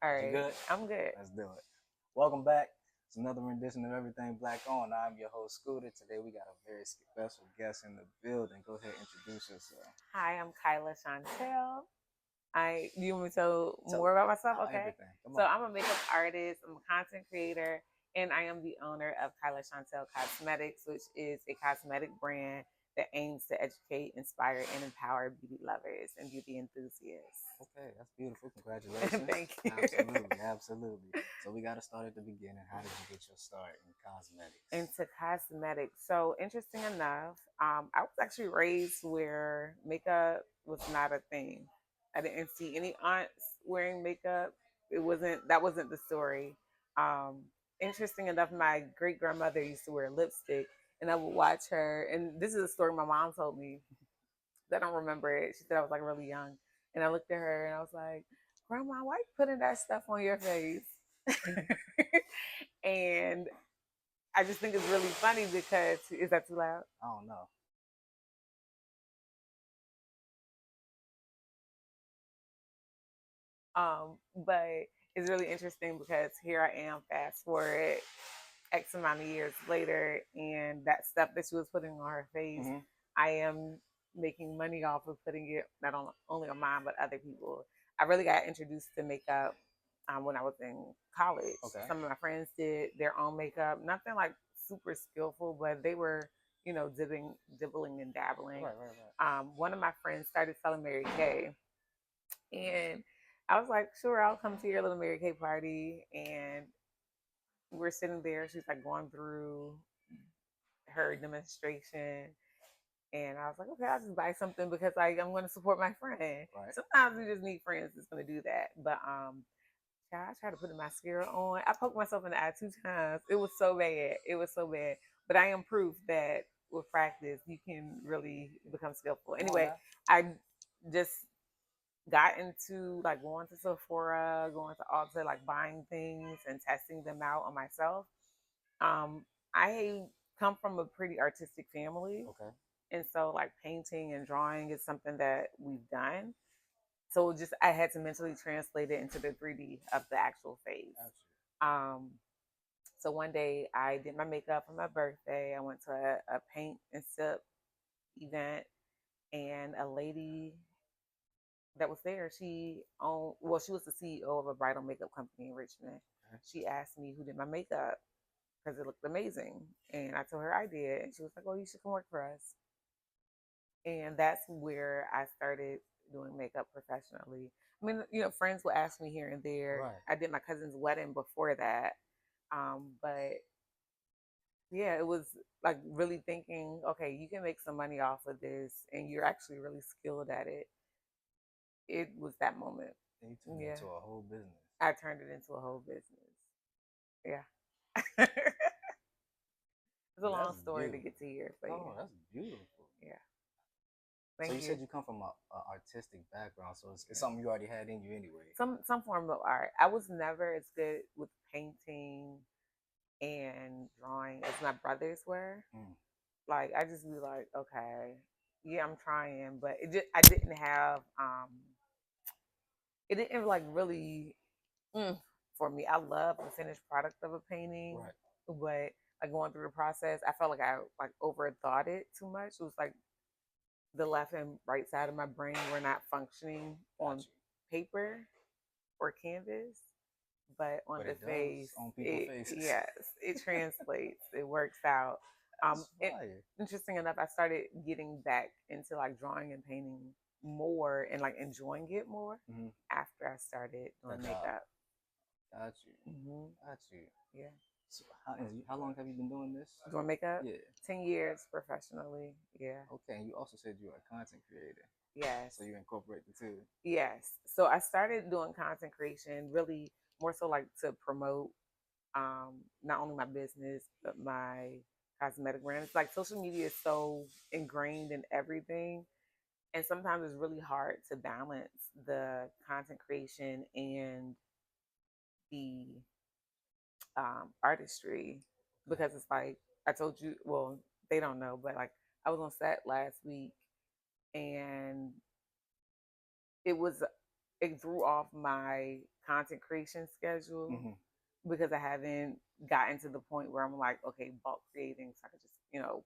All You right. good? I'm good. Let's do it. Welcome back. It's another rendition of Everything Black On. I'm your host, Scooter. Today we got a very special guest in the building. Go ahead and introduce yourself. Hi, I'm Kyla Chantal. You want me to tell Tell more about myself? Okay. everything. Come So on. I'm a makeup artist, I'm a content creator, and I am the owner of Kyla Chantal Cosmetics, which is a cosmetic brand that aims to educate, inspire, and empower beauty lovers and beauty enthusiasts. Okay, that's beautiful. Congratulations. Thank you. Absolutely, absolutely. So we got to start at the beginning. How did you get your start in cosmetics? Into cosmetics. So interesting enough, I was actually raised where makeup was not a thing. I didn't see any aunts wearing makeup. That wasn't the story. Um, Interesting enough, my great grandmother used to wear lipstick, and I would watch her. And this is a story my mom told me. I don't remember it. She said I was like really young, and I looked at her and I was like, "Grandma, why you putting that stuff on your face?" And I just think it's really funny because is that too loud? I don't know. But it's really interesting because here I am, fast forward X amount of years later, and that stuff that she was putting on her face, Mm-hmm. I am making money off of putting it not only on mine but other people. I really got introduced to makeup when I was in college. Okay. Some of my friends did their own makeup, nothing like super skillful, but they were, dibbling and dabbling. Right. One of my friends started selling Mary Kay, and I was like, sure, I'll come to your little Mary Kay party. And we're sitting there. She's like going through her demonstration. And I was like, okay, I'll just buy something because I'm going to support my friend. Right. Sometimes we just need friends that's going to do that. But I tried to put the mascara on. I poked myself in the eye 2 times. It was so bad. It was so bad. But I am proof that with practice, you can really become skillful. Anyway, I just got into like going to Sephora, going to Ulta, like buying things and testing them out on myself. I come from a pretty artistic family, Okay. and so like painting and drawing is something that we've done. So just I had to mentally translate it into the 3D of the actual face. Um, so one day I did my makeup for my birthday. I went to a paint and sip event, and a lady that was there, she was the CEO of a bridal makeup company in Richmond. Okay. She asked me who did my makeup because it looked amazing. And I told her I did. And she was like, oh, you should come work for us. And that's where I started doing makeup professionally. I mean, friends will ask me here and there. Right. I did my cousin's wedding before that. But yeah, it was like really thinking, okay, you can make some money off of this and you're actually really skilled at it. It was that moment. And you turned it into a whole business. I turned it into a whole business. Yeah. It's a long story to get to here. But oh, that's beautiful. Yeah. So you said you come from an artistic background, so it's something you already had in you anyway. Some form of art. I was never as good with painting and drawing as my brothers were. Like I just be like, okay, yeah, I'm trying, but I didn't have it didn't like really for me. I love the finished product of a painting, right. But like going through the process, I felt like I like overthought it too much. It was like the left and right side of my brain were not functioning on paper or canvas, but on the face, on people's faces. Yes, it translates. It works out. Interesting enough, I started getting back into like drawing and painting more and like enjoying it more after I started doing makeup. Got you. Got you. Yeah. So how long have you been doing this? Doing makeup? Yeah. 10 years professionally. Yeah. Okay. And you also said you're a content creator. Yes. So you incorporate the two. Yes. So I started doing content creation really more so like to promote not only my business but my cosmetic brand. It's like social media is so ingrained in everything, and sometimes it's really hard to balance the content creation and the artistry, because it's like I told you, well, they don't know, but like I was on set last week and it was it threw off my content creation schedule Mm-hmm. because I haven't gotten to the point where I'm like, okay, bulk creating, so I can just,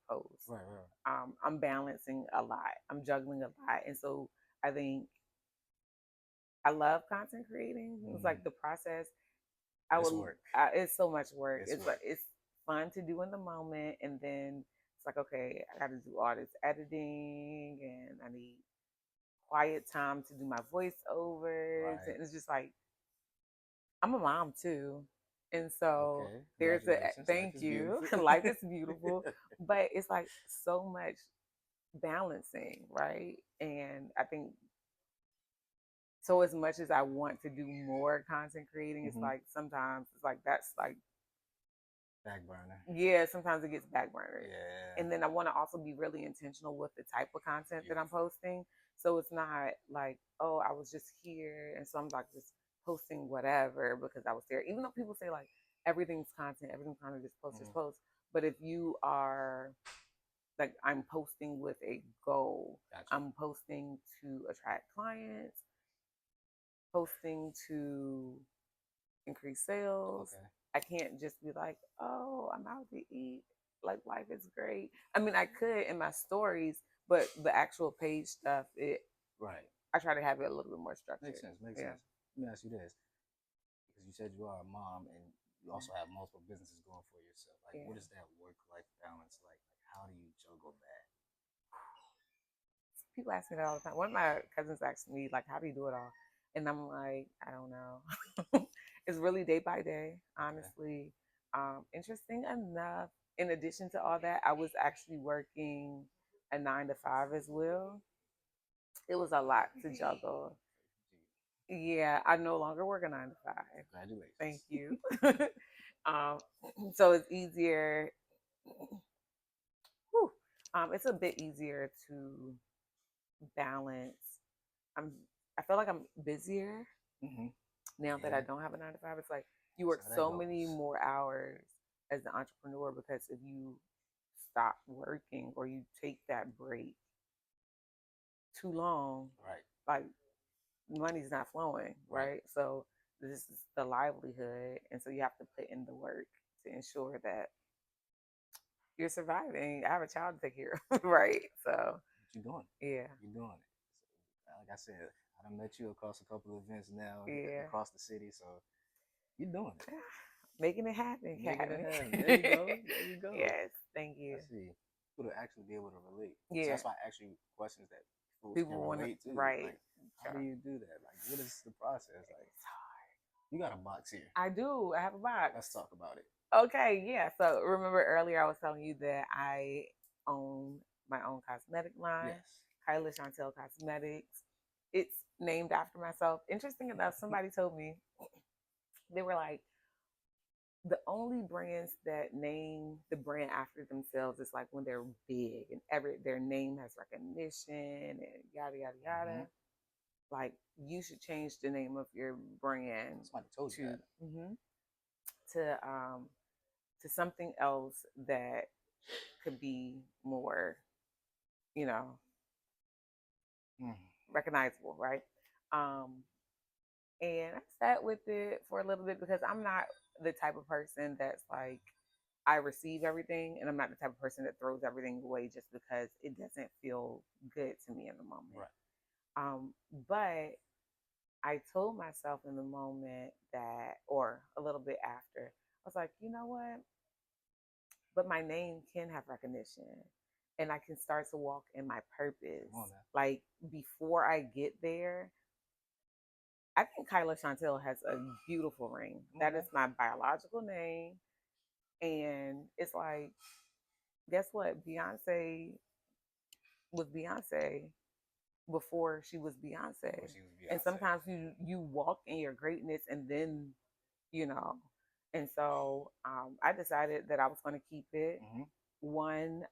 post. Right, right. I'm balancing a lot. I'm juggling a lot, and so I think I love content creating. It's Mm-hmm. like the process. But it's work. It's so much work. It's It's work. like it's fun to do in the moment, and then it's like, okay, I got to do all this editing, and I need quiet time to do my voiceovers, Right. and it's just like I'm a mom too, and so Okay. there's a Congratulations. Life thank is you. beautiful. Life is beautiful, but it's like so much balancing, right? And I think so as much as I want to do more content creating, it's Mm-hmm. like sometimes it's like that's like Back burner. yeah, sometimes it gets backburnered. Yeah. And then I want to also be really intentional with the type of content that I'm Beautiful. posting. So it's not like, oh, I was just here and so I'm like just posting whatever because I was there. Even though people say like everything's content, just Mm-hmm. post. But if you are like I'm posting with a goal, Gotcha. I'm posting to attract clients, posting to increase sales. Okay. I can't just be like, oh, I'm out to eat. Like life is great. I mean, I could in my stories, but the actual page stuff, Right. I try to have it a little bit more Makes structured. sense. Makes Yeah, sense. Let me ask you this, because you said you are a mom and you also have multiple businesses going for yourself. Like, yeah. what is that work-life balance like? Like, how do you juggle that? People ask me that all the time. One of my cousins asked me like, "How do you do it all?" And I'm like, I don't know. It's really day by day, Okay. honestly. Interesting enough, in addition to all that, I was actually working a 9 to 5 as well. It was a lot to juggle. Yeah, I no longer work a 9 to 5. Thank Congratulations. you. um, so it's easier. Whew, it's a bit easier to balance. I'm. I feel like I'm busier Mm-hmm. now that I Yeah. don't have a 9 to 5. It's like you That's work how that so many goes. more hours as an entrepreneur because if you stop working or you take that break too long, Right. like money's not flowing, Right. right? So this is the livelihood, and so you have to put in the work to ensure that you're surviving. I have a child to take care of, right? So But you're doing it. yeah, You're doing it. So, like I said, I done met you across a couple of events now yeah, across the city. So you're doing it. making it happen, Making it Cat. happen. There you go. There you go. Yes, thank I you. see. People to actually be able to relate. So Yeah, that's why I ask you questions that folks can people want to relate to. right. Like, how do you do that? Like, what is the process? Like, you got a box here. I do. I have a box. Let's talk about it. Okay, yeah. So remember earlier I was telling you that I own my own cosmetic line, Yes. Kyla Chantal Cosmetics. It's named after myself. Interesting enough, somebody told me they were like the only brands that name the brand after themselves is like when they're big and their name has recognition and yada yada Mm-hmm. yada. Like you should change the name of your brand Somebody told you to that. to something else that could be more, you know, Mm-hmm. recognizable, right? Um, and I sat with it for a little bit because I'm not the type of person that's like I receive everything, and I'm not the type of person that throws everything away just because it doesn't feel good to me in the moment. Right. But I told myself in the moment that, or a little bit after, I was like, you know what? But my name can have recognition, and I can start to walk in my purpose. Come on now. Like before I get there, I think Kyla Chantel has a beautiful ring. That Okay. is my biological name. And it's like, guess what? Beyonce was Beyonce before she was Beyonce. Before she was And Beyonce. sometimes you walk in your greatness and then, you know. And so I decided that I was going to keep it. Mm-hmm. One,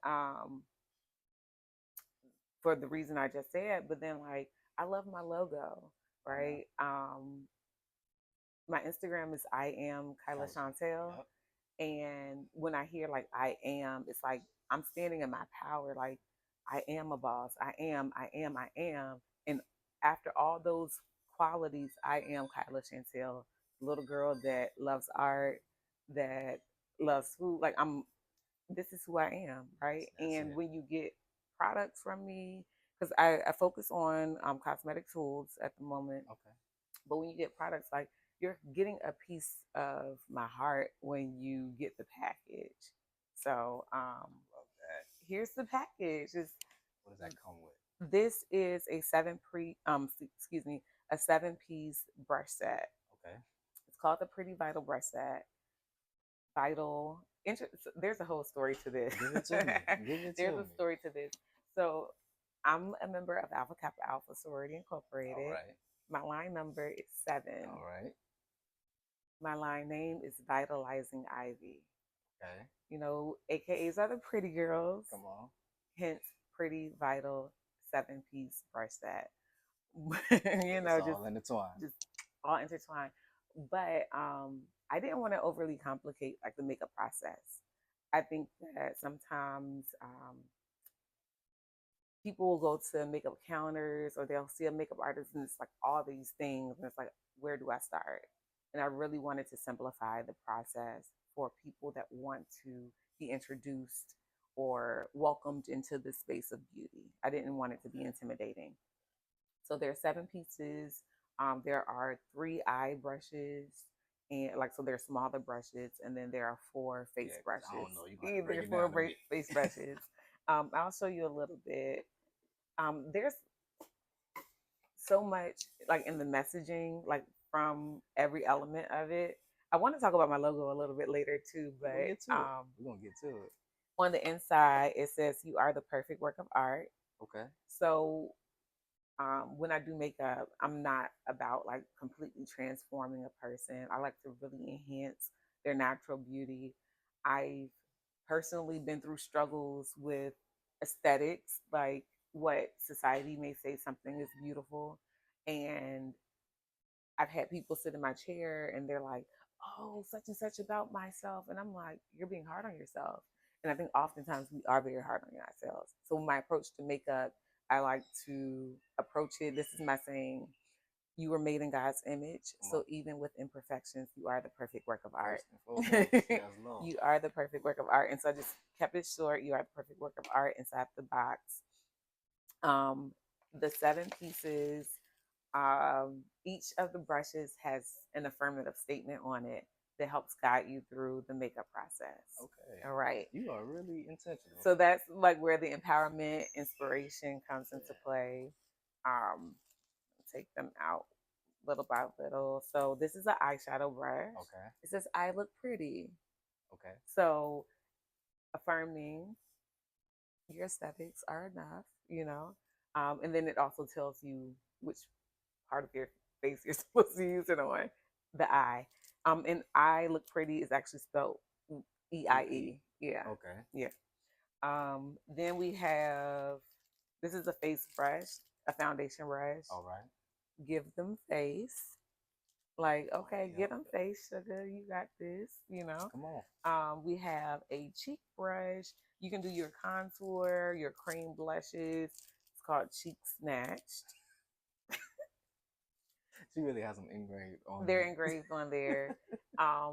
for the reason I just said, but then like I love my logo, Okay. right? My Instagram is I am Kyla Kyla. Chantel. Yep. And when I hear like I am, it's like I'm standing in my power. Like I am a boss. I am. And after all those qualities, I am Kyla Chantel, little girl that loves art, that loves food. Like this is who I am, right? That's And it. when you get products from me, because I focus on cosmetic tools at the moment, Okay. but when you get products, like you're getting a piece of my heart when you get the package. So Love that. here's the package. What does that come with? This is a excuse me, a 7-piece brush set. Okay. It's called the Pretty Vital brush set. Vital. There's a whole story to this. Give it to me. Give it There's to a me. story to this. So I'm a member of Alpha Kappa Alpha Sorority All Incorporated. right. My line number is 7. All right. My line name is Vitalizing Ivy. Okay. You know, AKAs are the pretty girls. Come on. Hence, Pretty Vital 7-piece brush set. It's all intertwined. Just all intertwined. But I didn't want to overly complicate like the makeup process. I think that sometimes people will go to makeup counters or they'll see a makeup artist and it's like all these things and it's like, where do I start? And I really wanted to simplify the process for people that want to be introduced or welcomed into the space of beauty. I didn't want it to be intimidating. So there are 7 pieces. There are 3 eye brushes, and like so they're smaller brushes, and then there are 4 face Yeah, 'cause I brushes. don't know. You gotta Yeah, break there are it four down to me. face brushes. I'll show you a little bit. There's so much like in the messaging, like from every element of it. I want to talk about my logo a little bit later too, We're gonna get but to it. We're gonna get to it. on the inside it says you are the perfect work of art. Okay. So when I do makeup, I'm not about like completely transforming a person. I like to really enhance their natural beauty. I've personally been through struggles with aesthetics, like what society may say something is beautiful. And I've had people sit in my chair and they're like, oh, such and such about myself. And I'm like, you're being hard on yourself. And I think oftentimes we are very hard on ourselves. So my approach to makeup, I like to approach it. This is my saying, you were made in God's image. Come on. So even with imperfections, you are the perfect work of art. First and foremost, yes, Lord. You are the perfect work of art. And so I just kept it short. You are the perfect work of art inside the box. Um, the 7 pieces, each of the brushes has an affirmative statement on it that helps guide you through the makeup process. Okay. All right. You are really intentional. So that's like where the empowerment, inspiration comes into play. Take them out little by little. So this is an eyeshadow brush. Okay. It says I look pretty. Okay. So affirming your aesthetics are enough, you know. And then it also tells you which part of your face you're supposed to use it on. The eye. And I look pretty is actually spelled EIE. Yeah. Okay. Yeah. Then we have this is a face brush, a foundation brush. All right. Give them face. Like, okay, Yep. get them face, sugar. You got this, you know. Come on. We have a cheek brush. You can do your contour, your cream blushes. It's called Cheek Snatched. She really has them engraved on They're there. engraved on there. I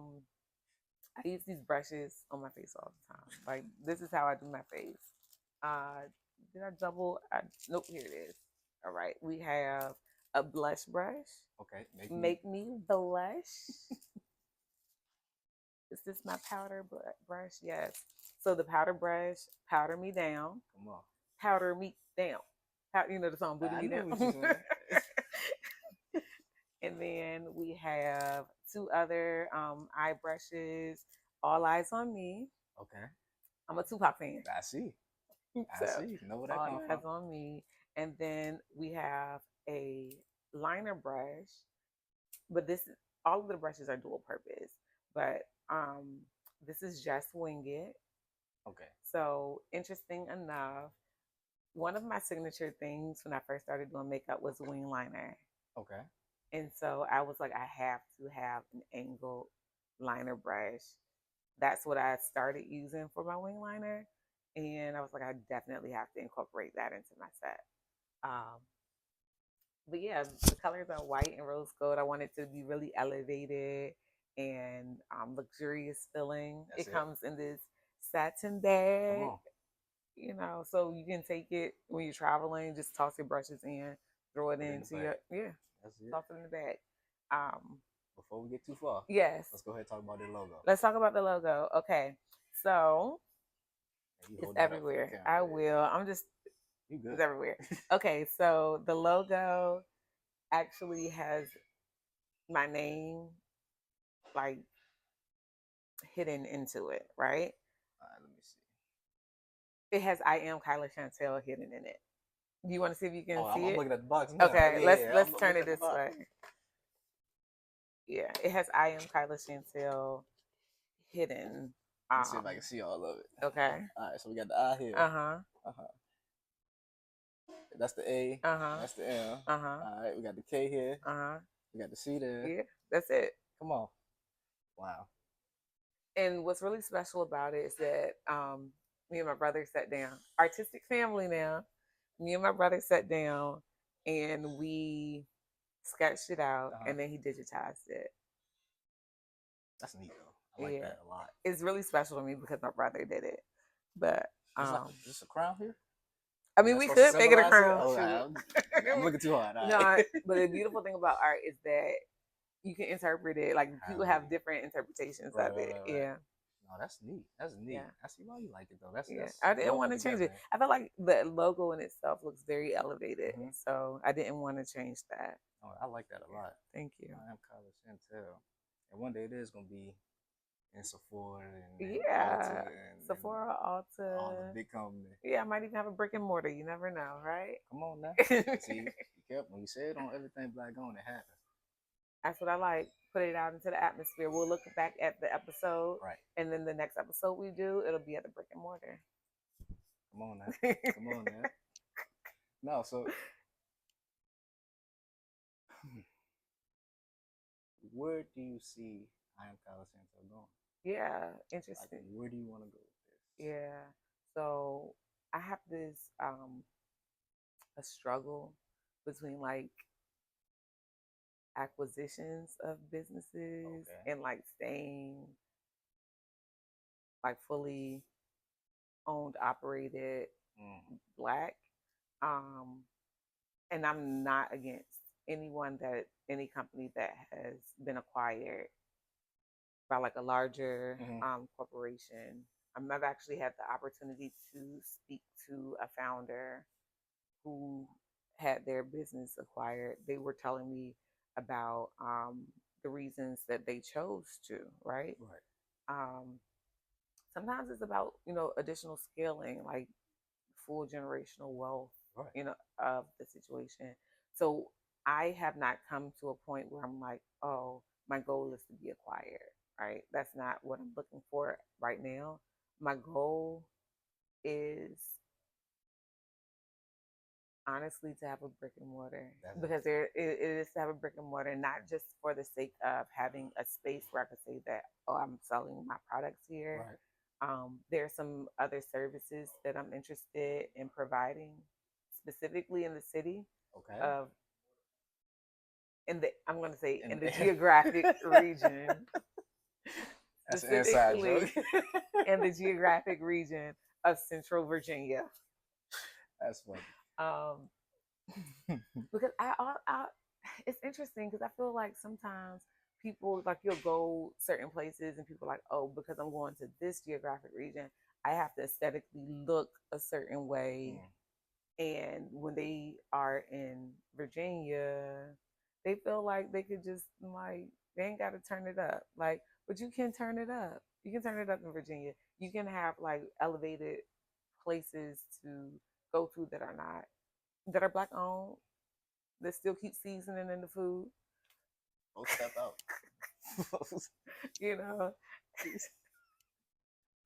use these brushes on my face all the time. Like this is how I do my face. Did I double? Nope, here it is. All right, we have a blush brush. Okay. Make me blush. Is this my powder brush? Yes. So the powder brush, powder me down. Come on. Powder me down. You know the song Booty Me Down. What you're saying. And then we have 2 other eye brushes. All eyes on me. Okay. I'm a Tupac fan. I see. So, I see. Know where that all comes eyes from. on me. And then we have a liner brush. But this all of the brushes are dual purpose. But this is just Wing It. Okay. So interesting enough, one of my signature things when I first started doing makeup was wing liner. Okay. And so I was like, I have to have an angled liner brush. That's what I started using for my wing liner. And I was like, I definitely have to incorporate that into my set. Um, But yeah, the colors are white and rose gold. I want it to be really elevated and luxurious feeling. That's It it. comes in this satin Come bag, on. so you can take it when you're traveling. Just toss your brushes in, throw it Put it in the into bag. your That's it. toss it in the bag. Um, Before we get too far, yes, let's go ahead and talk about the logo. let's talk about the logo. Okay, so And you it's hold that up for the everywhere. camera. I Yeah. will. I'm just You it's good. everywhere. Okay, so the logo actually has my name like hidden into it, right? All right, let me see. It has I am Kyla Chantel hidden in it. Do you want to see if you can Oh, see I'm it? looking at the box now. Okay, Yeah, let's yeah, let's I'm turn looking it at the this box. way. Yeah, it has I am Kyla Chantel hidden. Let me see if I can see all of it. Okay. All right, so we got the I here. Uh-huh. Uh-huh. That's the A. Uh-huh. That's the M. Uh-huh. All right, we got the K here. Uh-huh. We got the C there. Yeah, that's it. Come on. Wow. And what's really special about it is that me and my brother sat down. Artistic family now. Me and my brother sat down and we sketched it out and then he digitized it. That's neat though. I like Yeah. that a lot. It's really special to me because my brother did it. But Is this a crown here? I Is mean, that we supposed to could make it a symbolize crown. Oh, Shoot. I'm looking too hard. All No, right. but the beautiful thing about art is that you can interpret it. Like people have different interpretations of it. Right. Yeah. No, that's neat. That's neat. Yeah. I see why you like it though. That's Yeah. that's I didn't well want put to change together. it. I felt like the logo in itself looks very elevated. Mhm. So I didn't want to change that. Oh, I like that a lot. Thank you. I am Kyla Chantel. And one day it is gonna be in Sephora and Yeah. Ulta Sephora, Ulta. all the big companies. Yeah, I might even have a brick and mortar. You never know, right? Come on now. See, you kept when you said on everything black on, it happens. That's what I like. Put it out into the atmosphere. We'll look back at the episode, Right. and then the next episode we do, it'll be at the brick and mortar. Come on now. Come on now. No, so where do you see I am Kyla Chantel going? Yeah, interesting. Like, where do you want to go with this? Yeah. So I have this a struggle between like acquisitions of businesses and like staying like fully owned, operated black. And I'm not against any company that has been acquired by like a larger corporation. I've actually had the opportunity to speak to a founder who had their business acquired. They were telling me about the reasons that they chose to, right? Right. Sometimes it's about, additional scaling, like full generational wealth, Right. Of the situation. So I have not come to a point where I'm like, oh, my goal is to be acquired, right? That's not what I'm looking for right now. My goal is honestly to have a brick and mortar because it is to have a brick and mortar, not just for the sake of having a space where I could say that, oh, I'm selling my products here. Right. There are some other services that I'm interested in providing, specifically in the city of I'm going to say in the geographic region. That's an inside joke. In the geographic region of Central Virginia. That's funny. Because it's interesting because I feel like sometimes people like you'll go certain places and people are like, oh, because I'm going to this geographic region, I have to aesthetically look a certain way. And when they are in Virginia, they feel like they could just like they ain't got to turn it up. Like, but you can turn it up. You can turn it up in Virginia. You can have like elevated places to go to that are black owned, that still keep seasoning in the food. Don't step out.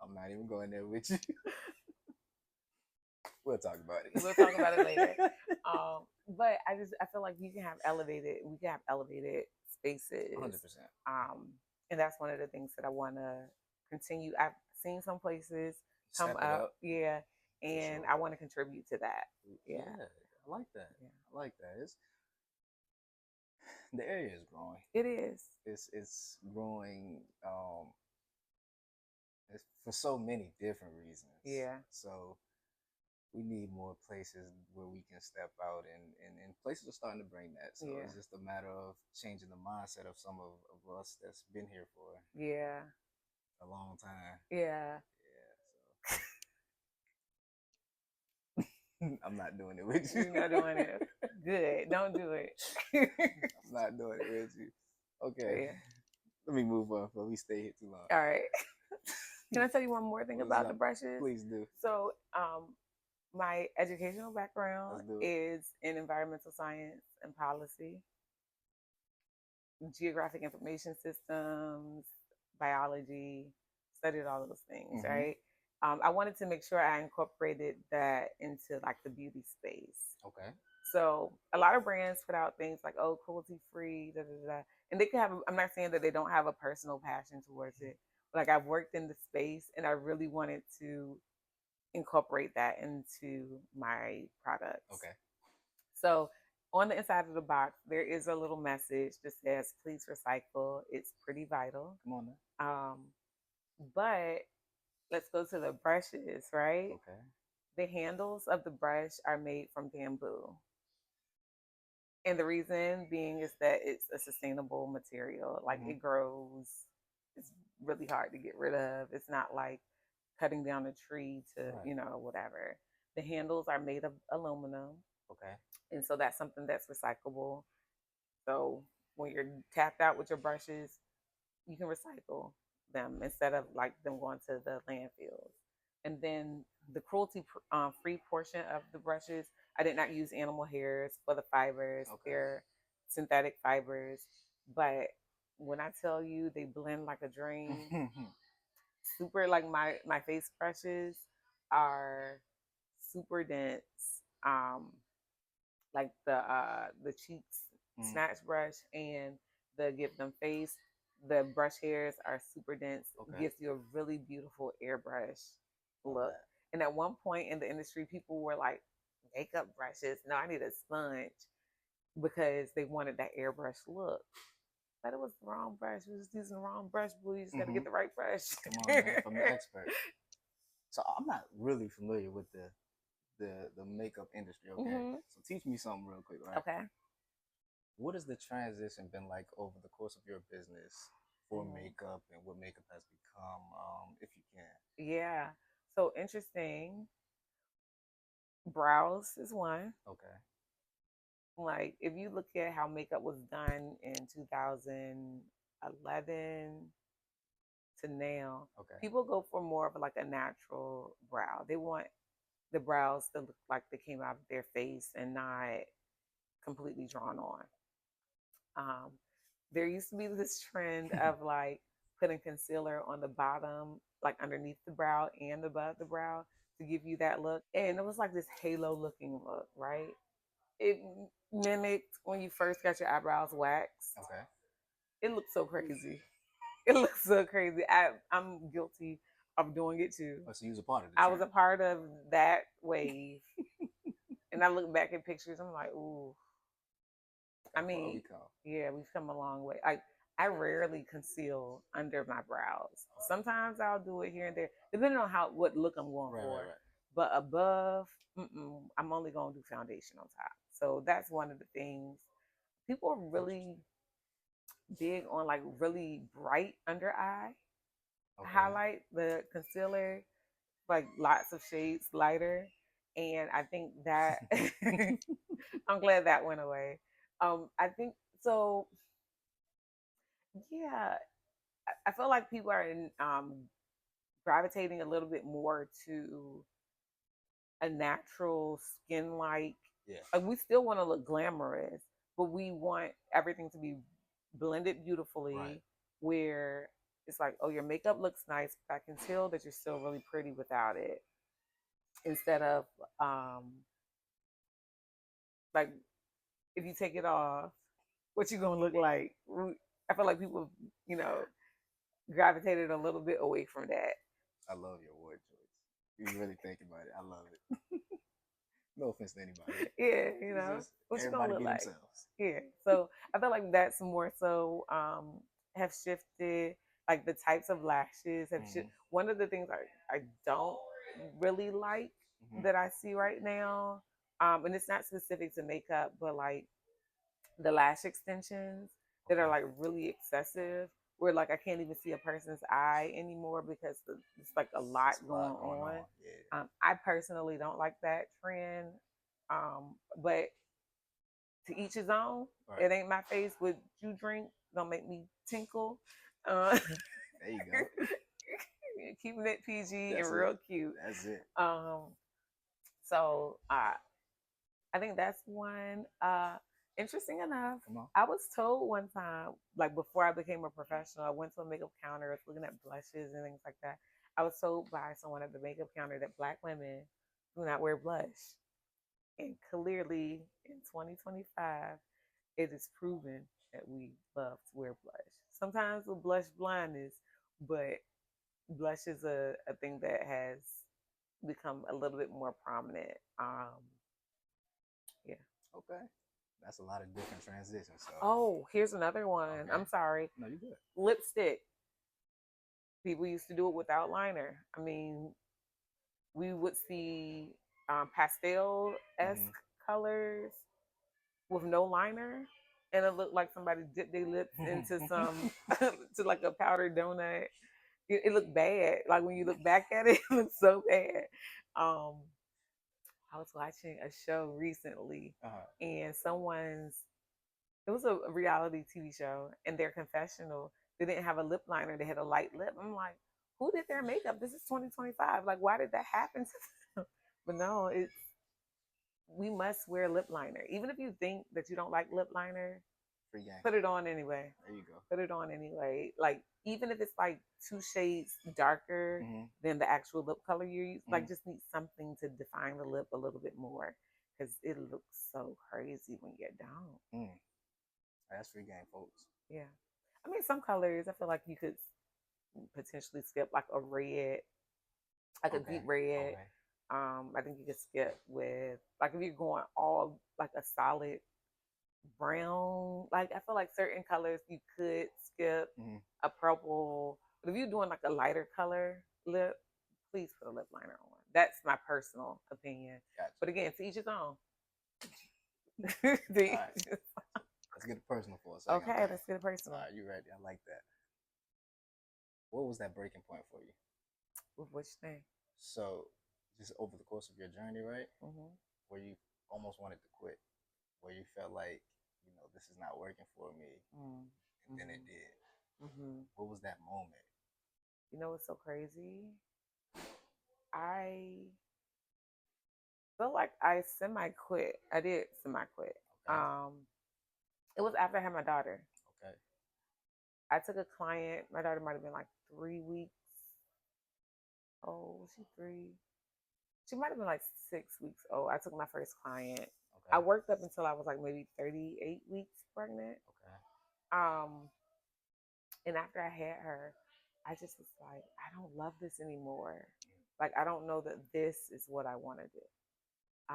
I'm not even going there with you. We'll talk about it. We'll talk about it later. But I feel like we can have elevated spaces. 100%. And that's one of the things that I want to continue. I've seen some places come up. Yeah. And I want to contribute to that. Yeah. I like that. Yeah. I like that. the area is growing. It is. It's growing. It's for so many different reasons. Yeah. So we need more places where we can step out, and places are starting to bring that. So Yeah. it's just a matter of changing the mindset of some of us that's been here for Yeah. a long time. Yeah. Yeah. So I'm not doing it with you. You're not doing it. Good. Don't do it. I'm not doing it with you. Okay. Yeah. Let me move on before we stay here too long. All right. Can I tell you one more thing What's about up? the brushes? Please do. So, my educational background Let's do it. is in environmental science and policy, geographic information systems, biology, studied all those things, Mhm. right? I wanted to make sure I incorporated that into like the beauty space. Okay. So a lot of brands put out things like, oh, cruelty free, da da da. And they can have, I'm not saying that they don't have a personal passion towards it. But like I've worked in the space and I really wanted to incorporate that into my products. Okay. So on the inside of the box, there is a little message that says, please recycle. It's pretty vital. Come on now. But let's go to the brushes, right? Okay. The handles of the brush are made from bamboo. And the reason being is that it's a sustainable material. Like Mhm. it grows, it's really hard to get rid of. It's not like cutting down a tree to, Right. you know, whatever. The handles are made of aluminum. Okay. And so that's something that's recyclable. So when you're tapped out with your brushes, you can recycle them instead of like them going to the landfills. And then the cruelty free portion of the brushes, I did not use animal hairs for the fibers. Okay. They're synthetic fibers. But when I tell you they blend like a dream, super like my face brushes are super dense. Um, like the cheeks snatch brush and the give them face, the brush hairs are super dense. Okay. Gives you a really beautiful airbrush look. That. And at one point in the industry, people were like, makeup brushes. No, I need a sponge because they wanted that airbrush look. But it was the wrong brush. We was using the wrong brush, boo. You just got to get the right brush. Come on, man, from the expert. So I'm not really familiar with the makeup industry. Okay. So teach me something real quick, right? Okay. What has the transition been like over the course of your business for makeup and what makeup has become, if you can? Yeah. So interesting. Brows is one. Okay. Like if you look at how makeup was done in 2011 to now, Okay. people go for more of like a natural brow. They want the brows to look like they came out of their face and not completely drawn on. Um, there used to be this trend of like putting concealer on the bottom, like underneath the brow and above the brow to give you that look. And it was like this halo looking look, right? It mimicked when you first got your eyebrows waxed. Okay. It looked so crazy. It looks so crazy. I'm guilty of doing it too. Oh, so you was a part of it. I was a part of that wave. And I look back at pictures, I'm like, ooh. I mean, yeah, we've come a long way. I rarely conceal under my brows. Sometimes I'll do it here and there, depending on what look I'm going for. Right. But above, I'm only gonna do foundation on top. So that's one of the things. People are really big on like really bright under eye highlight, the concealer, like lots of shades lighter. And I think that I'm glad that went away. I think so. Yeah, I feel like people are gravitating a little bit more to a natural skin like. Yeah. Like we still want to look glamorous, but we want everything to be blended beautifully. Right. Where it's like, oh, your makeup looks nice, but I can tell that you're still really pretty without it. Instead of like if you take it off, what you gonna look like? I feel like people, you know, gravitated a little bit away from that. I love your word choice. You really think about it. I love it. No offense to anybody. Yeah, It's just what you gonna everybody look be like? themselves. Yeah. So I feel like that's more so have shifted. Like the types of lashes have Mm-hmm. one of the things I don't really like Mm-hmm. that I see right now, and it's not specific to makeup, but like the lash extensions that are Okay. like really excessive, where like I can't even see a person's eye anymore because it's like a lot It's a going lot going on. on. Yeah. I personally don't like that trend, but to each his own. Right. It ain't my face. What you drink don't make me tinkle. Uh, There you go. keeping it PG and That's it. real cute. That's it. Um, so I think that's one. Interesting enough, Come on. I was told one time, like before I became a professional, I went to a makeup counter, I was looking at blushes and things like that. I was told by someone at the makeup counter that Black women do not wear blush. And clearly in 2025, it is proven that we love to wear blush. Sometimes with blush blindness, but blush is a thing that has become a little bit more prominent. Yeah. Okay. That's a lot of different transitions. So Oh, here's another one. okay. I'm sorry. No, you good. Lipstick. People used to do it without liner. I mean, we would see pastel esque Mm-hmm. colors with no liner, and it looked like somebody dipped their lips into some to like a powdered donut. It looked bad. Like when you look back at it, it looks so bad. Um, I was watching a show recently, Uh-huh. and it was a reality TV show, and their confessional, they didn't have a lip liner, they had a light lip. I'm like, who did their makeup? This is 2025. Like, why did that happen to them? But no, it's we must wear lip liner. Even if you think that you don't like lip liner, Free game. put it on anyway. There you go. Put it on anyway. Like even if it's like 2 shades darker Mm-hmm. than the actual lip color you use, Mm-hmm. like just need something to define the lip a little bit more because it looks so crazy when you're down. Mm. That's free game, folks. Yeah. I mean, some colors I feel like you could potentially skip like a red, like a Okay. deep red. Okay. I think you could skip with like if you're going all like a solid brown. Like I feel like certain colors you could skip Mm-hmm. a purple, but if you're doing like a lighter color lip, please put a lip liner on. That's my personal opinion. Gotcha. But again, to each his own. All right. Let's get it personal for a second. Okay, let's get it personal. All right, you ready? I like that. What was that breaking point for you? With which thing? So, just over the course of your journey, right? Mm-hmm. Where you almost wanted to quit, where you felt like, this is not working for me, Mm-hmm. and then it did. Mm-hmm. What was that moment? You know what's so crazy? I feel like I semi quit. I did semi quit. Okay. It was after I had my daughter. Okay. I took a client. My daughter might have been like 3 weeks. Oh, was she 3? She might have been like 6 weeks old. I took my first client. Okay. I worked up until I was like maybe 38 weeks pregnant. Okay. And after I had her, I just was like, I don't love this anymore. Like I don't know that this is what I want to do.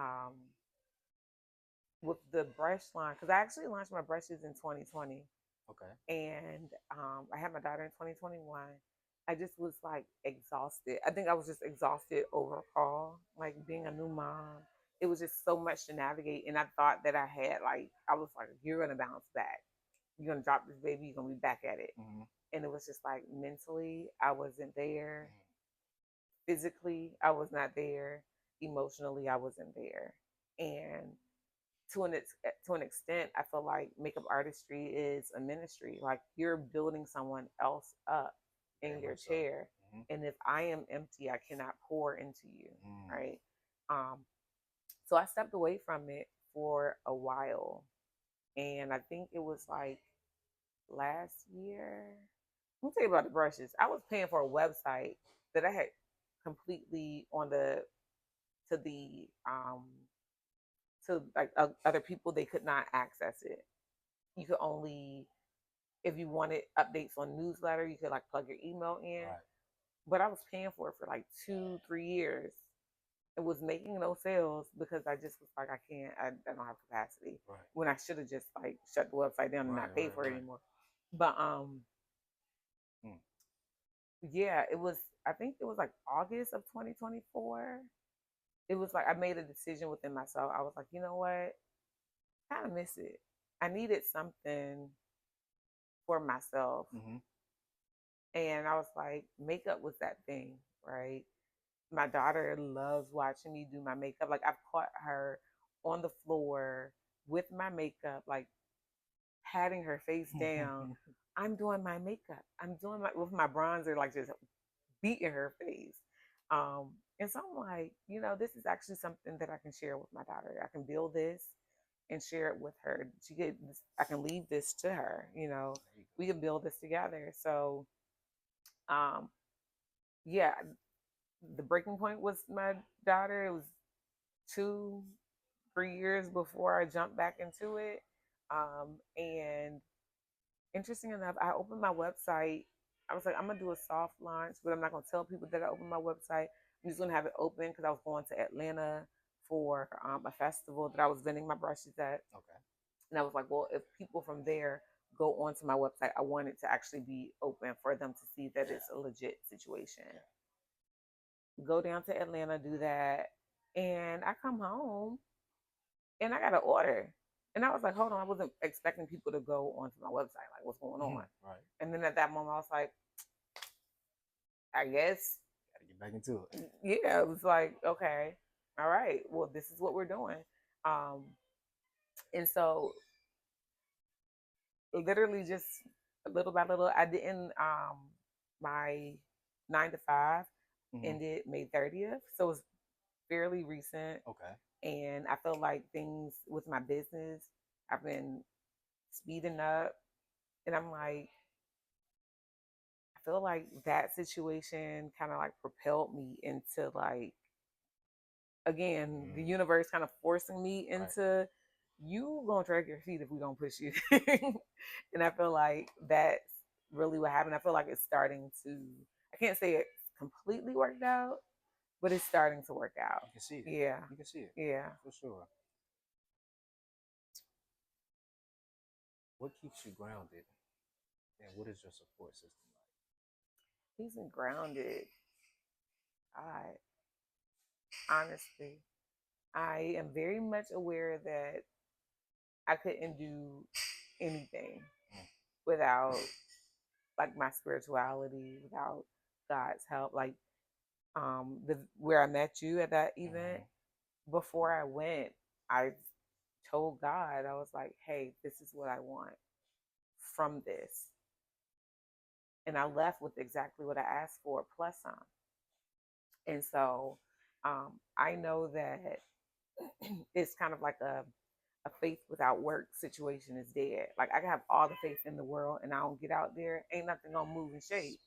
Um, with the brush line, because I actually launched my brushes in 2020. Okay. And I had my daughter in 2021. I just was like exhausted. I think I was just exhausted overall, like being a new mom. It was just so much to navigate. And I thought that I was like, you're going to bounce back. You're going to drop this baby. You're going to be back at it. Mm-hmm. And it was just like mentally, I wasn't there. Mm-hmm. Physically, I was not there. Emotionally, I wasn't there. And to an extent, I feel like makeup artistry is a ministry. Like you're building someone else up in Very your much so. chair, Mm-hmm. and if I am empty, I cannot pour into you, Mm. right? So I stepped away from it for a while, and I think it was like last year. Let me tell you about the brushes. I was paying for a website that I had completely on the to the to like other people, they could not access it. You could only, if you wanted updates on newsletter, you could like plug your email in. Right. But I was paying for it for like 2, 3 years, It was making no sales because I just was like, I don't have capacity. Right. When I should have just like shut the website down and Right. not pay Right. for it Right. anymore. But Mm. yeah, it was. I think it was like August of 2024. It was like I made a decision within myself. I was like, you know what? Kind of miss it. I needed something for myself, Mm-hmm. and I was like, makeup was that thing, right? My daughter loves watching me do my makeup. Like I've caught her on the floor with my makeup, like patting her face down. I'm doing my makeup. I'm doing my with my bronzer, like just beating her face. And so I'm like, this is actually something that I can share with my daughter. I can build this and share it with her. I can leave this to her. We can build this together. So, um, yeah, the breaking point was my daughter. It was 2, 3 years before I jumped back into it. And interesting enough, I opened my website. I was like, I'm gonna do a soft launch, but I'm not gonna tell people that I opened my website. I'm just gonna have it open because I was going to Atlanta for a festival that I was vending my brushes at. Okay. And I was like, well, if people from there go onto my website, I want it to actually be open for them to see that it's a legit situation. Go down to Atlanta, do that, and I come home and I got an order. And I was like, hold on, I wasn't expecting people to go onto my website, like what's going on. Right. And then at that moment I was like, I guess, Gotta get back into it. yeah, it was like, okay, all right, well, this is what we're doing. Um, and so literally just little by little, I didn't, my 9 to 5 Mm-hmm. ended May 30th. So it was fairly recent. Okay. And I feel like things with my business, I've been speeding up. And I'm like, I feel like that situation kind of like propelled me into like, again, the universe kind of forcing me Right. into you gonna drag your feet if we don't push you. And I feel like that's really what happened. I feel like it's starting to, I can't say it's completely worked out, but it's starting to work out. You can see it. Yeah. You can see it. Yeah. For sure. What keeps you grounded, and what is your support system like? He's been grounded. God, honestly, I am very much aware that I couldn't do anything Mm. without like my spirituality, without God's help. Like the where I met you at that event, before I went, I told God, I was like, hey, this is what I want from this. And I left with exactly what I asked for, plus some. And so I know that it's kind of like a faith without work situation is dead. Like I can have all the faith in the world and I don't get out there, ain't nothing gonna move and shake.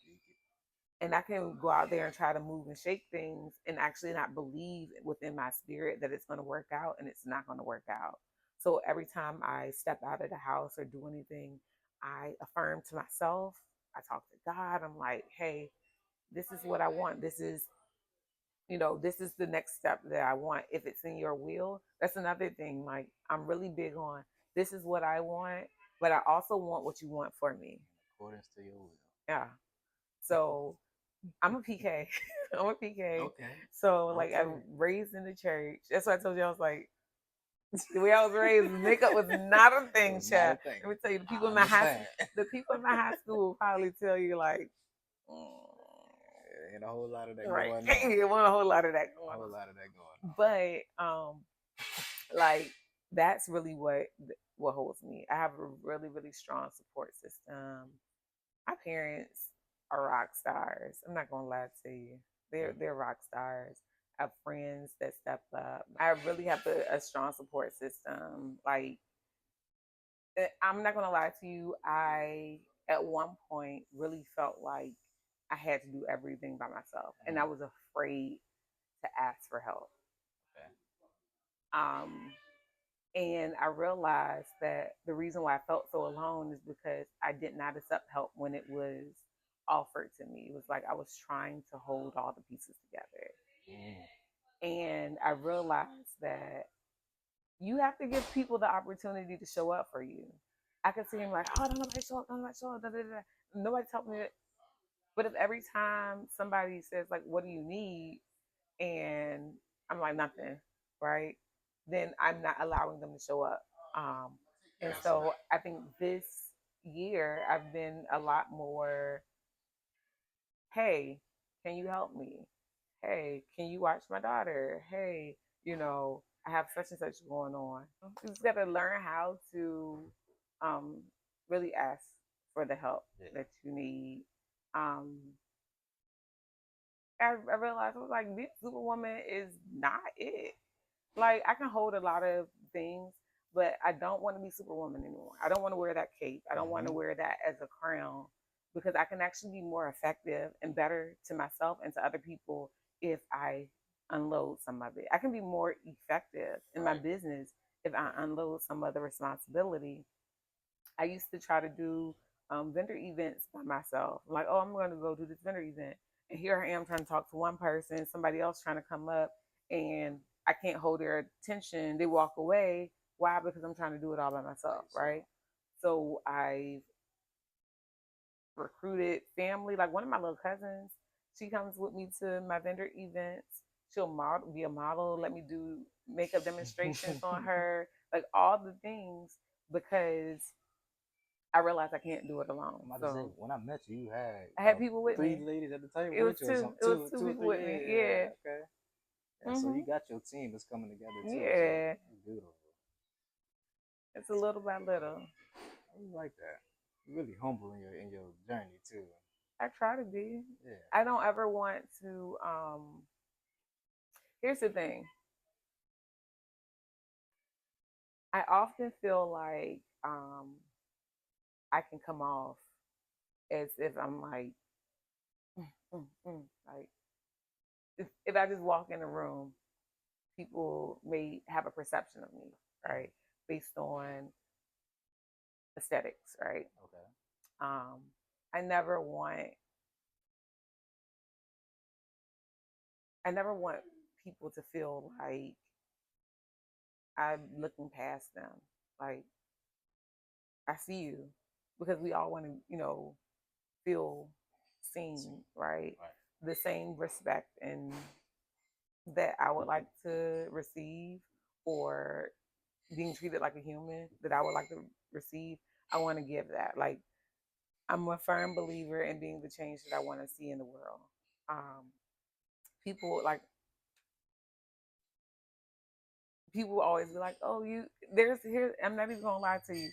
And I can go out there and try to move and shake things and actually not believe within my spirit that it's gonna work out, and it's not gonna work out. So every time I step out of the house or do anything, I affirm to myself, I talk to God, I'm like, hey, this is what I want. This is the next step that I want. If it's in your will, that's another thing. Like, I'm really big on this is what I want, but I also want what you want for me. Accordance to your will. Yeah. So I'm a PK. I'm a PK. Okay. So, like, I'm raised in the church. That's why I told you I was like, the way I was raised, makeup was not a thing, child. Let me tell you, the people in my high school will probably tell you like, ain't a whole lot of that right. going on. You want a whole lot of that going on. A whole lot of that going on. But like that's really what holds me. I have a really, really strong support system. My parents are rock stars. I'm not gonna lie to you. They're rock stars. I have friends that step up. I really have a strong support system. Like I'm not gonna lie to you. I at one point really felt like I had to do everything by myself, and I was afraid to ask for help. Okay. And I realized that the reason why I felt so alone is because I did not accept help when it was offered to me. It was like I was trying to hold all the pieces together. And I realized that you have to give people the opportunity to show up for you. I could see him like, oh, don't nobody show up, don't nobody show up, da, da, da. Nobody told me that. But if every time somebody says like, what do you need? And I'm like, nothing, right? Then I'm not allowing them to show up. Um, and so I think this year I've been a lot more, hey, can you help me? Hey, can you watch my daughter? Hey, I have such and such going on. You just got to learn how to um, really ask for the help that you need. Um, I realized I was like, being Superwoman is not it. Like, I can hold a lot of things, but I don't want to be Superwoman anymore. I don't want to wear that cape. I don't want to wear that as a crown because I can actually be more effective and better to myself and to other people if I unload some of it. I can be more effective in my business if I unload some of the responsibility. I used to try to do vendor events by myself. Like, oh, I'm going to go do this vendor event. And here I am trying to talk to one person, somebody else trying to come up, and I can't hold their attention. They walk away. Why? Because I'm trying to do it all by myself, right? So I recruited family. Like one of my little cousins, she comes with me to my vendor events. She'll be a model, let me do makeup demonstrations on her, like all the things because I realized I can't do it alone. I'm about to say, So when I met you, you had I had people with three me. ladies at the table It was with you, or two. something. It was two Two or people three. with me. Yeah, Yeah. okay. Yeah, so you got your team that's coming together too. Yeah. So beautiful. It's a little by little. I really like that. You're really humble in your journey too. I try to be. Yeah. I don't ever want to. Here's the thing. I often feel like I can come off as if I'm like, like if I just walk in a room, people may have a perception of me, right, based on aesthetics, right? Okay. Um, I never want I never want people to feel like I'm looking past them. Like I see you because we all want to, feel seen, right? Right. The same respect and that I would like to receive or being treated like a human that I would like to receive. I want to give that. Like I'm a firm believer in being the change that I want to see in the world. Um, people like people always be like, "Oh, you there's here." I'm not even gonna lie to you.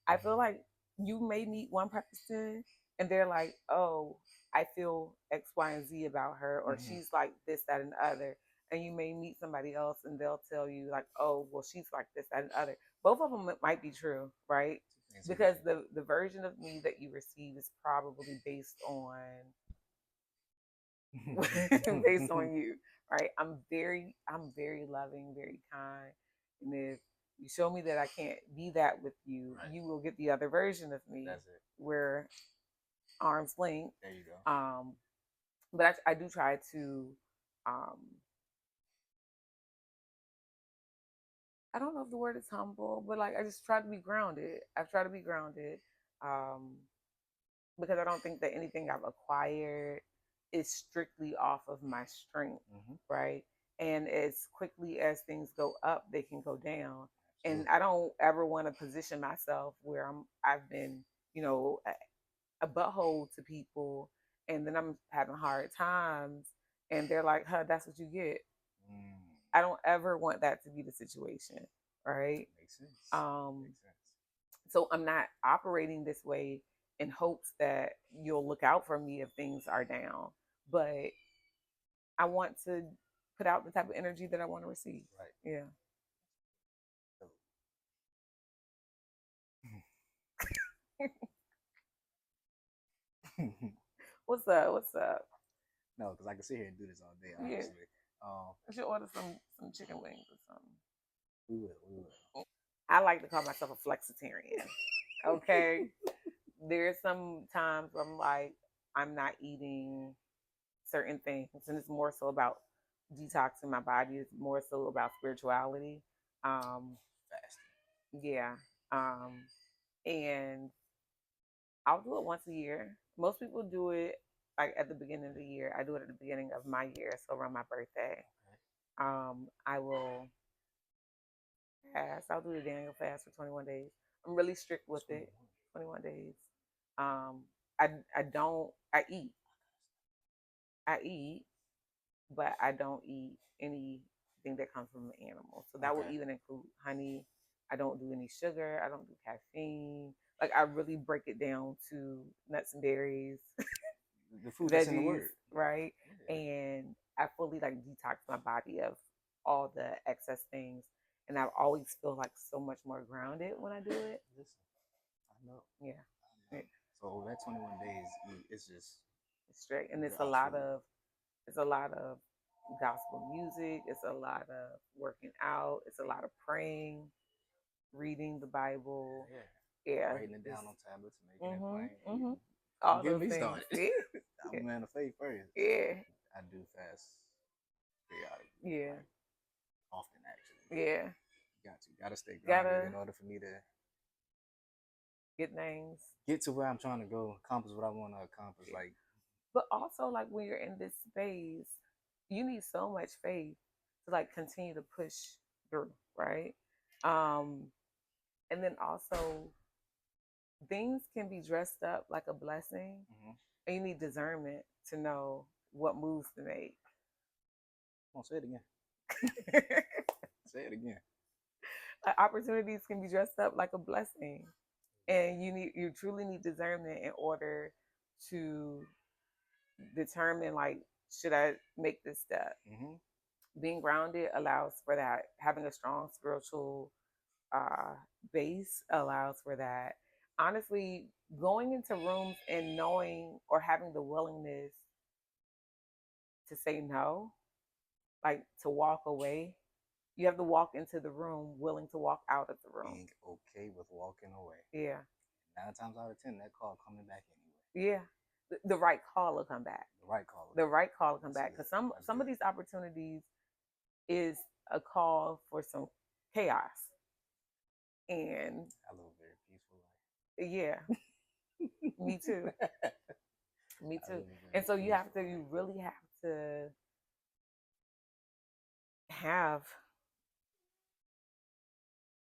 I feel like you may meet one person and they're like, "Oh, I feel X, Y, and Z about her," or she's like this, that, and the other. And you may meet somebody else and they'll tell you like, "Oh, well, she's like this, that, and the other." Both of them might be true, right? Because the version of me that you receive is probably based on based on you, right? I'm very loving, very kind. And if you show me that I can't be that with you, right, you will get the other version of me. That's it. Where arms length. There you go. But I do try to um I don't know if the word is humble, but like I just try to be grounded. I try to be grounded. Um because I don't think that anything I've acquired is strictly off of my strength, right? And as quickly as things go up, they can go down. And I don't ever want to position myself where I've been, a butthole to people, and then I'm having hard times, and they're like, "Huh, that's what you get." I don't ever want that to be the situation, right? Makes sense. Makes sense. So I'm not operating this way in hopes that you'll look out for me if things are down. But I want to put out the type of energy that I want to receive. Right. Yeah. What's up? What's up? No, because I can sit here and do this all day, honestly. Yeah. I should order some chicken wings or something. We will. I like to call myself a flexitarian. Okay. There's some times where I'm like, I'm not eating certain things, and it's more so about detoxing my body. It's more so about spirituality. Um, Fasting. yeah. And I'll do it once a year. Most people do it like at the beginning of the year. I do it at the beginning of my year, so around my birthday. Okay. I will fast. I'll do the Daniel fast for 21 days. I'm really strict with it. 21. 21 days. Um, I don't I eat. I eat, but I don't eat anything that comes from an animal. So that will Okay. even include honey. I don't do any sugar. I don't do caffeine. Like I really break it down to nuts and berries, The food that's in the veggies, word. right? Yeah. And I fully like detox my body of all the excess things. And I always feel like so much more grounded when I do it. Listen, I know. Yeah. I know. So that 21 days, it's just It's straight. And God's food. it's a lot of gospel music, it's a lot of working out, it's a lot of praying, reading the Bible. Yeah. Yeah. Writing it It's down on tablets, making it mm-hmm, plain. mm-hmm. Don't All get those me things. started. Yeah. I'm a man of faith first. Yeah. I do fast periodically, Yeah. like often actually. Yeah. Gotta stay grounded Gotta in order for me to get things. get to where I'm trying to go, accomplish what I want to accomplish. Yeah. Like, But also like when you're in this space, you need so much faith to like continue to push through, right? Um, and then also things can be dressed up like a blessing, and you need discernment to know what moves to make. come on, say it again. Say it again. Opportunities can be dressed up like a blessing, and you truly need discernment in order to determine like should I make this step. Mm-hmm. Being grounded allows for that. Having a strong spiritual uh, base allows for that. Honestly, going into rooms and knowing or having the willingness to say no, like to walk away. You have to walk into the room willing to walk out of the room. Being okay with walking away. Yeah. 9 times out of 10, that call coming back anyway. Yeah. The right call will come back. The right call. The right call will come That's back. good. Because some That's some of good. these opportunities is a call for some chaos. And I live a very peaceful yeah, me too. life. Me I too. live a very And so peaceful you life. really have to have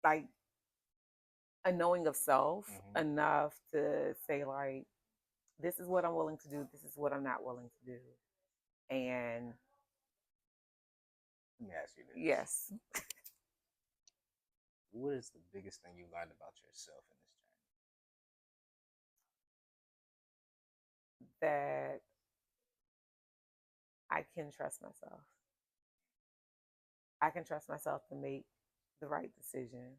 like a knowing of self Mm-hmm. enough to say like, this is what I'm willing to do. This is what I'm not willing to do. And Let me ask you this. yes, What is the biggest thing you learned about yourself in this journey? that I can trust myself. I can trust myself to make the right decision.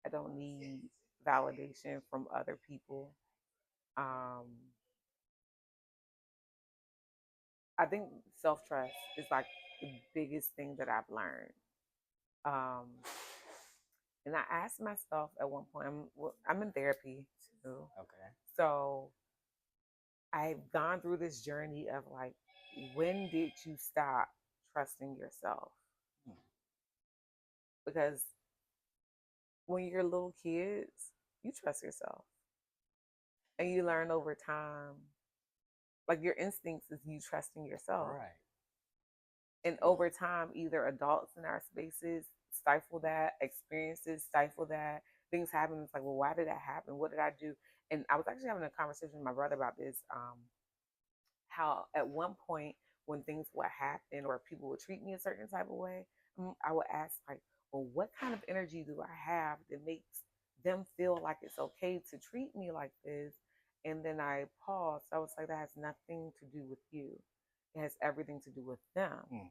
I don't need validation from other people. Um, I think self trust is like the biggest thing that I've learned. Um, and I asked myself at one point, I'm in therapy too. Okay. So I've gone through this journey of like, when did you stop trusting yourself? Hmm. Because when you're little kids, you trust yourself. And you learn over time, like your instincts is you trusting yourself. Right. And over time, either adults in our spaces stifle that, experiences stifle that, things happen. It's like, well, why did that happen? What did I do? And I was actually having a conversation with my brother about this. How at one point when things would happen or people would treat me a certain type of way, I would ask like, well, what kind of energy do I have that makes them feel like it's okay to treat me like this? And then I paused. I was like, that has nothing to do with you. It has everything to do with them. Hmm.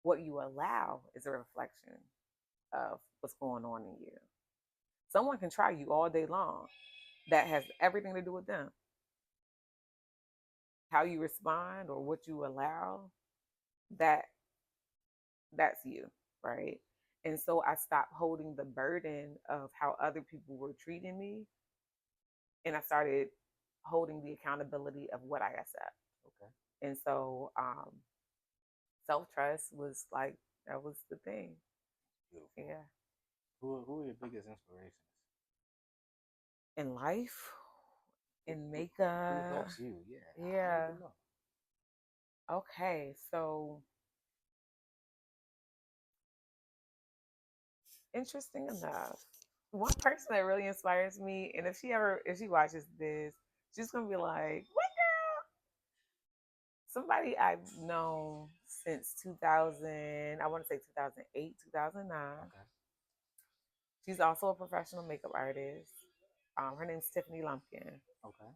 What you allow is a reflection of what's going on in you. Someone can try you all day long. That has everything to do with them. How you respond or what you allow, that that's you, right? And so I stopped holding the burden of how other people were treating me, and I started holding the accountability of what I accept. Okay. And so self trust was like that was the thing. Beautiful. Yeah. Who are your biggest inspirations? In life, in Who makeup. helps you? Yeah, I need Yeah. to know. Okay. So interesting enough, one person that really inspires me, and if she watches this, she's gonna be like, "What girl?" Somebody I've known since 2000. I want to say 2008, 2009. Okay. She's also a professional makeup artist. Her name's Tiffany Lumpkin. Okay.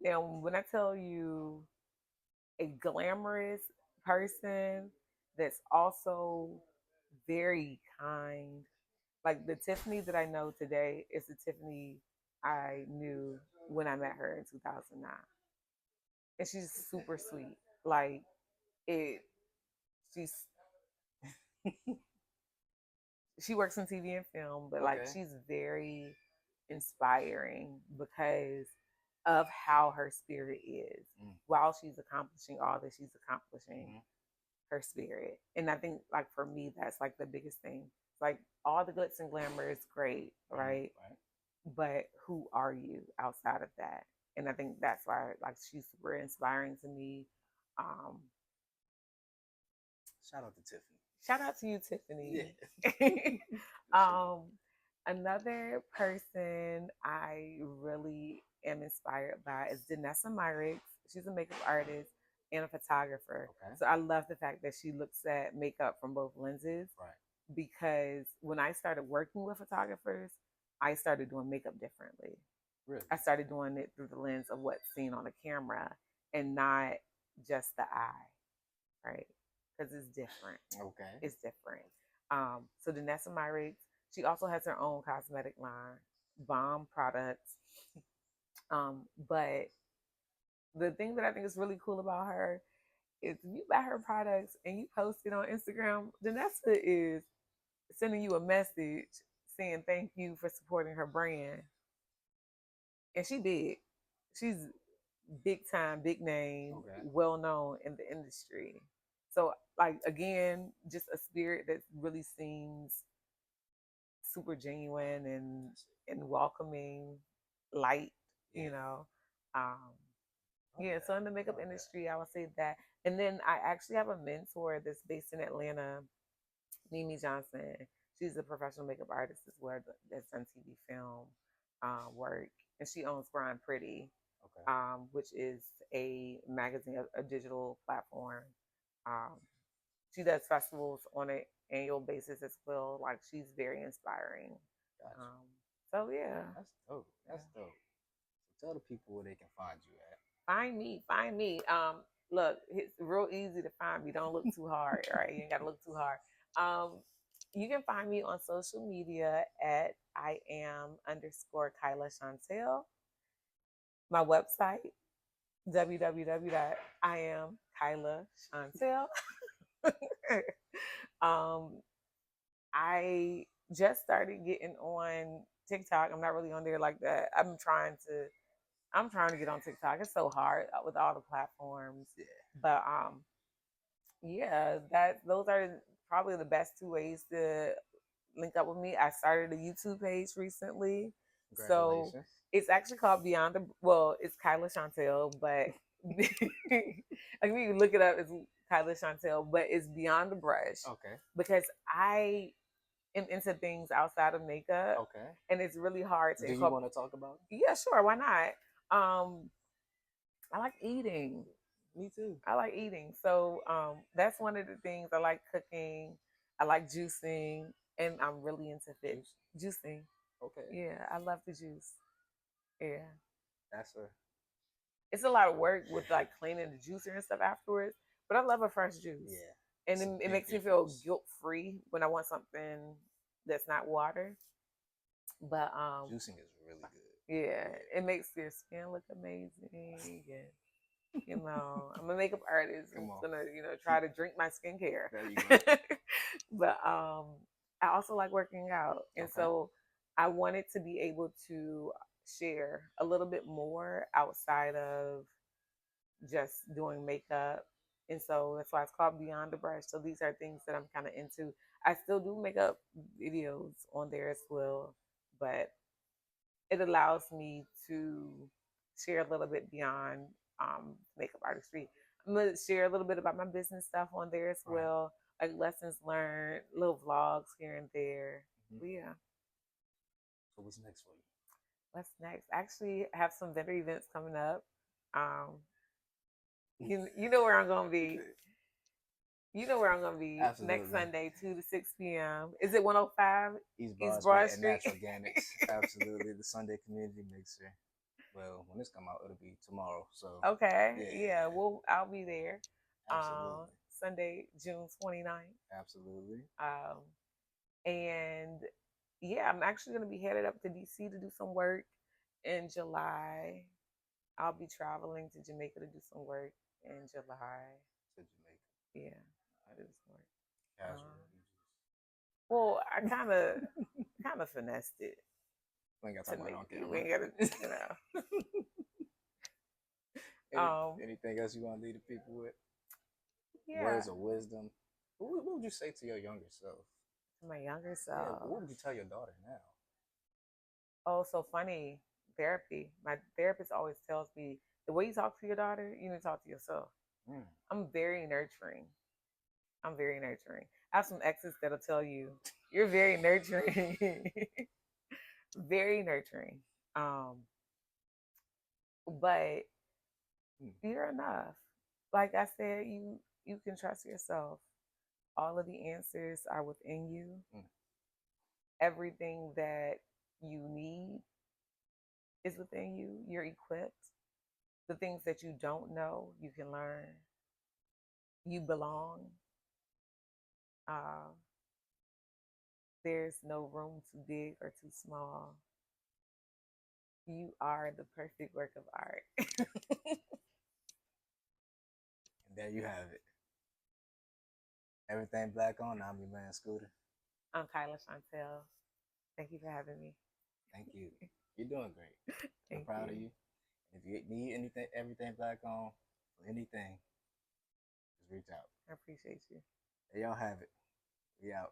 Now, when I tell you a glamorous person that's also very kind, like the Tiffany that I know today is the Tiffany I knew when I met her in 2009. And she's super sweet. Like it she's she works in TV and film, but like Okay. she's very inspiring because of how her spirit is. Mm. While she's accomplishing all that she's accomplishing, Mm-hmm. her spirit. And I think like for me that's like the biggest thing. Like all the glitz and glamour is great, Mm-hmm. right? Right. But who are you outside of that? And I think that's why like she's super inspiring to me. Um, Shout out to Tiffany. Shout out to you, Yeah. Tiffany. For sure. Another person I really am inspired by is Danessa Myricks. She's a makeup artist and a photographer. Okay. So I love the fact that she looks at makeup from both lenses Right. because when I started working with photographers, I started doing makeup differently. Really. I started doing it through the lens of what's seen on the camera and not just the eye, right? Because it's different. Okay. It's different. So Danessa Myricks, she also has her own cosmetic line, Bomb Products. But the thing that I think is really cool about her is if you buy her products and you post it on Instagram, Danessa is sending you a message saying thank you for supporting her brand. And she did. She's big time, big name, Okay. well known in the industry. So like again, just a spirit that really seems super genuine and welcoming, light, Yeah. you know. Um yeah, Okay. so in the makeup industry, I would say that. And then I actually have a mentor that's based in Atlanta, Mimi Johnson. She's a professional makeup artist as well that's done TV film work. And she owns Grind Pretty, Okay. which is a magazine, a digital platform. Um, she does festivals on an annual basis as well. Like she's very inspiring. Gotcha. So yeah, That's dope. That's dope. So tell the people where they can find you at. find me, find me. Look, it's real easy to find me. Don't look too hard, right? You ain't gotta look too hard. You can find me on social media at I am underscore Kyla Chantel. My website, www.iamkylashantel. um, I just started getting on TikTok. I'm not really on there like that. I'm trying to get on TikTok. It's so hard with all the platforms. Yeah. But yeah, that those are probably the best two ways to link up with me. I started a YouTube page recently. So Congratulations. it's actually called Beyond the well, it's Kyla Chantel, but I mean you look it up, it's Kyla Chantel, but it's Beyond the Brush. Okay. Because I am into things outside of makeup. Okay. And it's really hard to Do you want to talk about it? Yeah, sure, why not? I like eating. Me too. I like eating. So that's one of the things. I like cooking. I like juicing, and I'm really into fit juicing. Okay. Yeah, I love the juice. Yeah, That's a it's a lot of work with like cleaning the juicer and stuff afterwards, but I love a fresh juice. yeah. And It's a it big makes me feel difference. guilt free when I want something that's not water. But Juicing is really good. yeah, it makes your skin look amazing. And you know, I'm a makeup artist. I'm Come on. gonna, you know, try to drink my skincare. There you go. But I also like working out. And Okay. so I wanted to be able to share a little bit more outside of just doing makeup And so that's why it's called Beyond the Brush. So these are things that I'm kind of into. I still do makeup videos on there as well, but it allows me to share a little bit beyond makeup artistry. I'm gonna share a little bit about my business stuff on there as Right. well, like lessons learned, little vlogs here and there. Mm-hmm. But yeah. So what's next for you? What's next? I actually have some vendor events coming up. Um, you know where I'm gonna be. You know where I'm gonna be next Absolutely. Sunday, 2 to 6 p.m. Is it 105 East East Broad Street Broad and Street? Natural Organics. Absolutely. The Sunday Community Mixer. Well, when this come out, it'll be tomorrow. So Okay, yeah, yeah. Well, I'll be there. absolutely, Sunday, June 29th. absolutely. And yeah, I'm actually gonna be headed up to DC to do some work in July. I'll be traveling to Jamaica to do some work in July. To Jamaica. Yeah, I do some work. Casual. Um, well, I kind of finessed it We ain't got to to talk about it make on it. We camera. ain't gotta, Anything else you want to leave the people with? Yeah, Words of wisdom. What would you say to your younger self? to my younger Yeah, self. what would you tell your daughter now? Oh, so funny. Therapy. My therapist always tells me the way you talk to your daughter, you need to talk to yourself. Mm. I'm very nurturing. I'm very nurturing. I have some exes that'll tell you you're very nurturing, very nurturing. Um, but Mm. you're enough. Like I said, you can trust yourself. All of the answers are within you. Mm. Everything that you need is within you. You're equipped. The things that you don't know, you can learn. You belong. Uh, there's no room too big or too small. You are the perfect work of art. And there you have it. Everything black on. I'm your man, Scooter. I'm Kyla Chantal. Thank you for having me. Thank you. You're doing great. I'm Thank proud you. of you. If you need anything, everything black on, for anything, just reach out. I appreciate you. There y'all have it. We out.